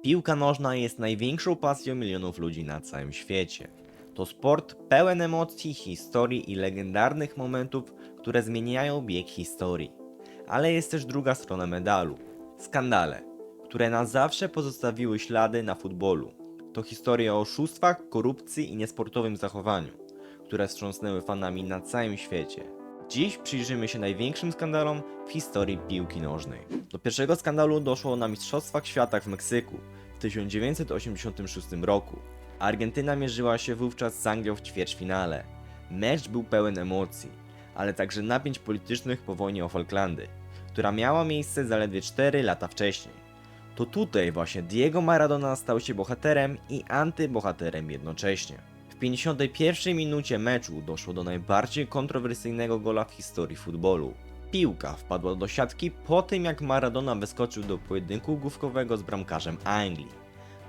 Piłka nożna jest największą pasją milionów ludzi na całym świecie. To sport pełen emocji, historii i legendarnych momentów, które zmieniają bieg historii. Ale jest też druga strona medalu. Skandale, które na zawsze pozostawiły ślady na futbolu. To historie o oszustwach, korupcji i niesportowym zachowaniu, które wstrząsnęły fanami na całym świecie. Dziś przyjrzymy się największym skandalom w historii piłki nożnej. Do pierwszego skandalu doszło na Mistrzostwach Świata w Meksyku w 1986 roku. Argentyna mierzyła się wówczas z Anglią w ćwierćfinale. Mecz był pełen emocji, ale także napięć politycznych po wojnie o Falklandy, która miała miejsce zaledwie 4 lata wcześniej. To tutaj właśnie Diego Maradona stał się bohaterem i antybohaterem jednocześnie. W 51 minucie meczu doszło do najbardziej kontrowersyjnego gola w historii futbolu. Piłka wpadła do siatki po tym, jak Maradona wyskoczył do pojedynku główkowego z bramkarzem Anglii.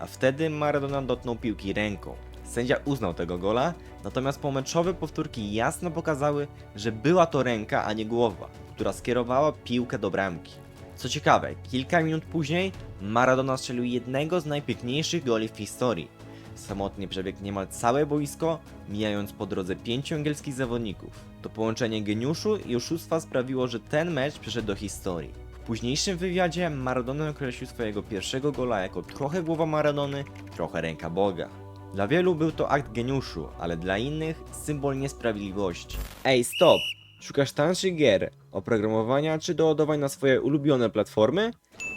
A wtedy Maradona dotknął piłki ręką. Sędzia uznał tego gola, natomiast pomeczowe powtórki jasno pokazały, że była to ręka, a nie głowa, która skierowała piłkę do bramki. Co ciekawe, kilka minut później Maradona strzelił jednego z najpiękniejszych goli w historii. Samotnie przebiegł niemal całe boisko, mijając po drodze 5 angielskich zawodników. To połączenie geniuszu i oszustwa sprawiło, że ten mecz przeszedł do historii. W późniejszym wywiadzie Maradona określił swojego pierwszego gola jako trochę głowa Maradony, trochę ręka Boga. Dla wielu był to akt geniuszu, ale dla innych symbol niesprawiedliwości. Ej, stop! Szukasz tańszych gier, oprogramowania czy doładowań na swoje ulubione platformy?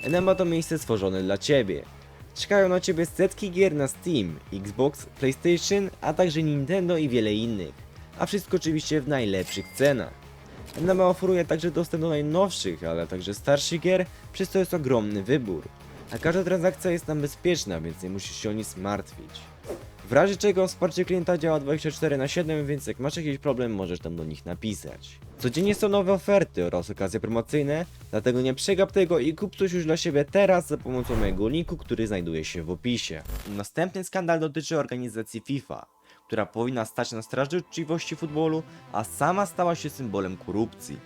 NMA to miejsce stworzone dla Ciebie. Czekają na Ciebie setki gier na Steam, Xbox, PlayStation, a także Nintendo i wiele innych. A wszystko oczywiście w najlepszych cenach. NMA oferuje także dostęp do najnowszych, ale także starszych gier, przez co jest ogromny wybór. A każda transakcja jest tam bezpieczna, więc nie musisz się o nic martwić. W razie czego wsparcie klienta działa 24/7, więc jak masz jakiś problem, możesz tam do nich napisać. Codziennie są nowe oferty oraz okazje promocyjne, dlatego nie przegap tego i kup coś już dla siebie teraz za pomocą mojego linku, który znajduje się w opisie. Następny skandal dotyczy organizacji FIFA, która powinna stać na straży uczciwości futbolu, a sama stała się symbolem korupcji.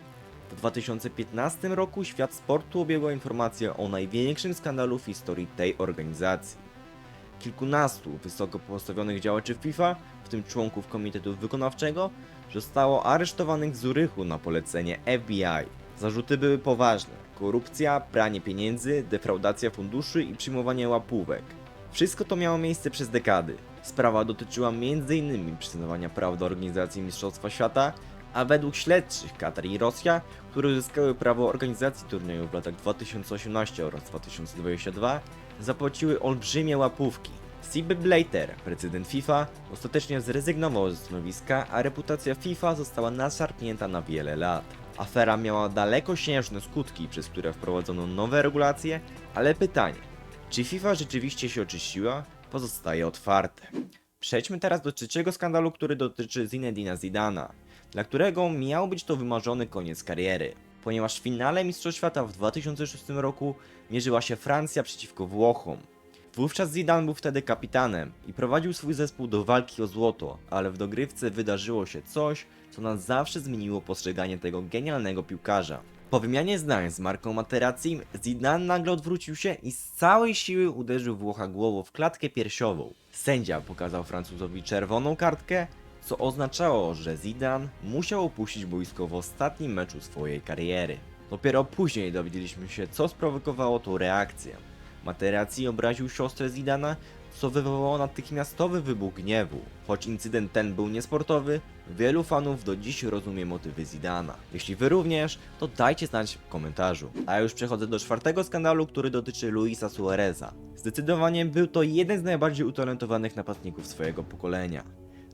W 2015 roku świat sportu objęła informacja o największym skandalu w historii tej organizacji. Kilkunastu wysoko postawionych działaczy FIFA, w tym członków Komitetu Wykonawczego, zostało aresztowanych w Zurychu na polecenie FBI. Zarzuty były poważne: korupcja, pranie pieniędzy, defraudacja funduszy i przyjmowanie łapówek. Wszystko to miało miejsce przez dekady. Sprawa dotyczyła m.in. przyznawania praw do organizacji Mistrzostwa Świata, a według śledczych Katar i Rosja, które uzyskały prawo organizacji turnieju w latach 2018 oraz 2022, zapłaciły olbrzymie łapówki. Sepp Blatter, prezydent FIFA, ostatecznie zrezygnował ze stanowiska, a reputacja FIFA została nadszarpnięta na wiele lat. Afera miała dalekosiężne skutki, przez które wprowadzono nowe regulacje, ale pytanie, czy FIFA rzeczywiście się oczyściła, pozostaje otwarte. Przejdźmy teraz do trzeciego skandalu, który dotyczy Zinedina Zidana, dla którego miał być to wymarzony koniec kariery, ponieważ w finale Mistrzostw Świata w 2006 roku mierzyła się Francja przeciwko Włochom. Wówczas Zidane był wtedy kapitanem i prowadził swój zespół do walki o złoto, ale w dogrywce wydarzyło się coś, co na zawsze zmieniło postrzeganie tego genialnego piłkarza. Po wymianie zdań z Marką Materazzi, Zidane nagle odwrócił się i z całej siły uderzył Włocha głową w klatkę piersiową. Sędzia pokazał Francuzowi czerwoną kartkę, co oznaczało, że Zidane musiał opuścić boisko w ostatnim meczu swojej kariery. Dopiero później dowiedzieliśmy się, co sprowokowało tą reakcję. Materazzi obraził siostrę Zidana, co wywołało natychmiastowy wybuch gniewu. Choć incydent ten był niesportowy, wielu fanów do dziś rozumie motywy Zidana. Jeśli wy również, to dajcie znać w komentarzu. A już przechodzę do czwartego skandalu, który dotyczy Luisa Suareza. Zdecydowanie był to jeden z najbardziej utalentowanych napastników swojego pokolenia.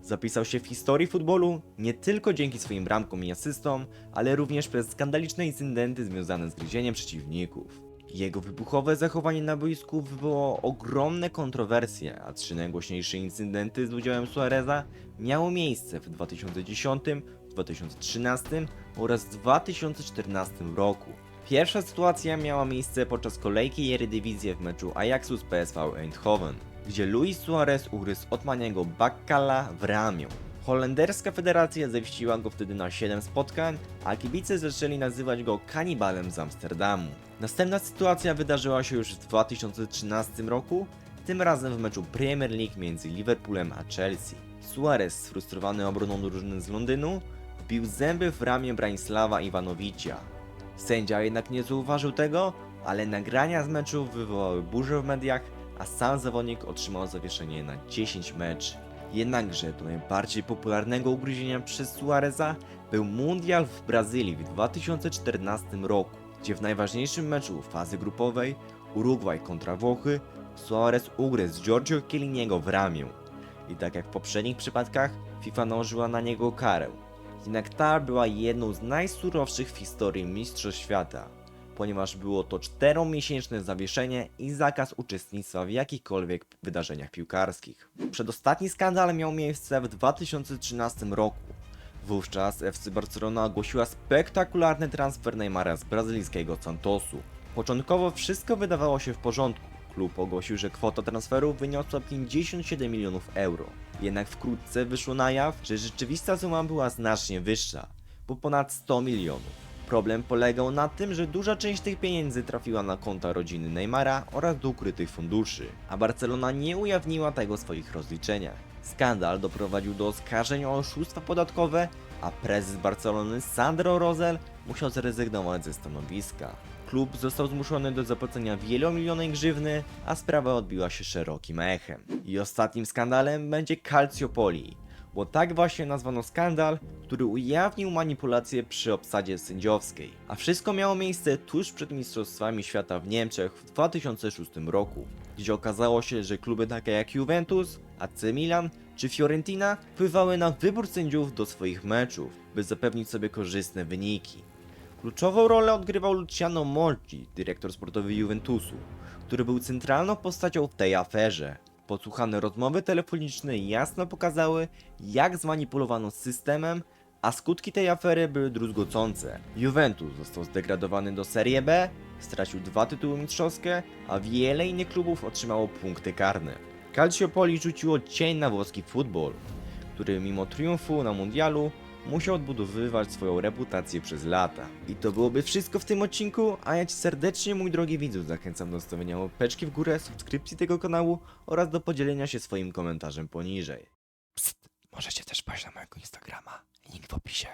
Zapisał się w historii futbolu nie tylko dzięki swoim bramkom i asystom, ale również przez skandaliczne incydenty związane z gryzieniem przeciwników. Jego wybuchowe zachowanie na boisku wywołało ogromne kontrowersje, a 3 najgłośniejsze incydenty z udziałem Suareza miały miejsce w 2010, 2013 oraz 2014 roku. Pierwsza sytuacja miała miejsce podczas kolejki Eredivisie w meczu Ajaxu z PSV Eindhoven, gdzie Luis Suarez ugryzł Otmaniego Bakkala w ramię. Holenderska federacja zemściła go wtedy na 7 spotkań, a kibice zaczęli nazywać go kanibalem z Amsterdamu. Następna sytuacja wydarzyła się już w 2013 roku, tym razem w meczu Premier League między Liverpoolem a Chelsea. Suarez, sfrustrowany obroną drużyny z Londynu, wbił zęby w ramię Branisława Iwanowicza. Sędzia jednak nie zauważył tego, ale nagrania z meczu wywołały burzę w mediach, a sam zawodnik otrzymał zawieszenie na 10 meczy. Jednakże do najbardziej popularnego ugryzienia przez Suareza był mundial w Brazylii w 2014 roku, gdzie w najważniejszym meczu fazy grupowej Urugwaj kontra Włochy Suarez ugryzł Giorgio Chielliniego w ramię. I tak jak w poprzednich przypadkach, FIFA nałożyła na niego karę. Jednak ta była jedną z najsurowszych w historii Mistrzostw Świata, ponieważ było to 4-miesięczne zawieszenie i zakaz uczestnictwa w jakichkolwiek wydarzeniach piłkarskich. Przedostatni skandal miał miejsce w 2013 roku. Wówczas FC Barcelona ogłosiła spektakularny transfer Neymara z brazylijskiego Santosu. Początkowo wszystko wydawało się w porządku. Klub ogłosił, że kwota transferu wyniosła 57 milionów euro. Jednak wkrótce wyszło na jaw, że rzeczywista suma była znacznie wyższa, bo ponad 100 milionów. Problem polegał na tym, że duża część tych pieniędzy trafiła na konta rodziny Neymara oraz do ukrytych funduszy, a Barcelona nie ujawniła tego w swoich rozliczeniach. Skandal doprowadził do oskarżeń o oszustwa podatkowe, a prezes Barcelony Sandro Rosell musiał zrezygnować ze stanowiska. Klub został zmuszony do zapłacenia wielomilionej grzywny, a sprawa odbiła się szerokim echem. I ostatnim skandalem będzie Calciopoli, bo tak właśnie nazwano skandal, który ujawnił manipulacje przy obsadzie sędziowskiej. A wszystko miało miejsce tuż przed Mistrzostwami Świata w Niemczech w 2006 roku, gdzie okazało się, że kluby takie jak Juventus, AC Milan czy Fiorentina wpływały na wybór sędziów do swoich meczów, by zapewnić sobie korzystne wyniki. Kluczową rolę odgrywał Luciano Monti, dyrektor sportowy Juventusu, który był centralną postacią w tej aferze. Podsłuchane rozmowy telefoniczne jasno pokazały, jak zmanipulowano systemem, a skutki tej afery były druzgocące. Juventus został zdegradowany do Serie B, stracił 2 tytuły mistrzowskie, a wiele innych klubów otrzymało punkty karne. Calciopoli rzuciło cień na włoski futbol, który mimo triumfu na mundialu musiał odbudowywać swoją reputację przez lata. I to byłoby wszystko w tym odcinku, a ja Ci serdecznie, mój drogi widzu, zachęcam do stawienia łapeczki w górę, subskrypcji tego kanału oraz do podzielenia się swoim komentarzem poniżej. Psst, możecie też wpaść na mojego Instagrama, link w opisie.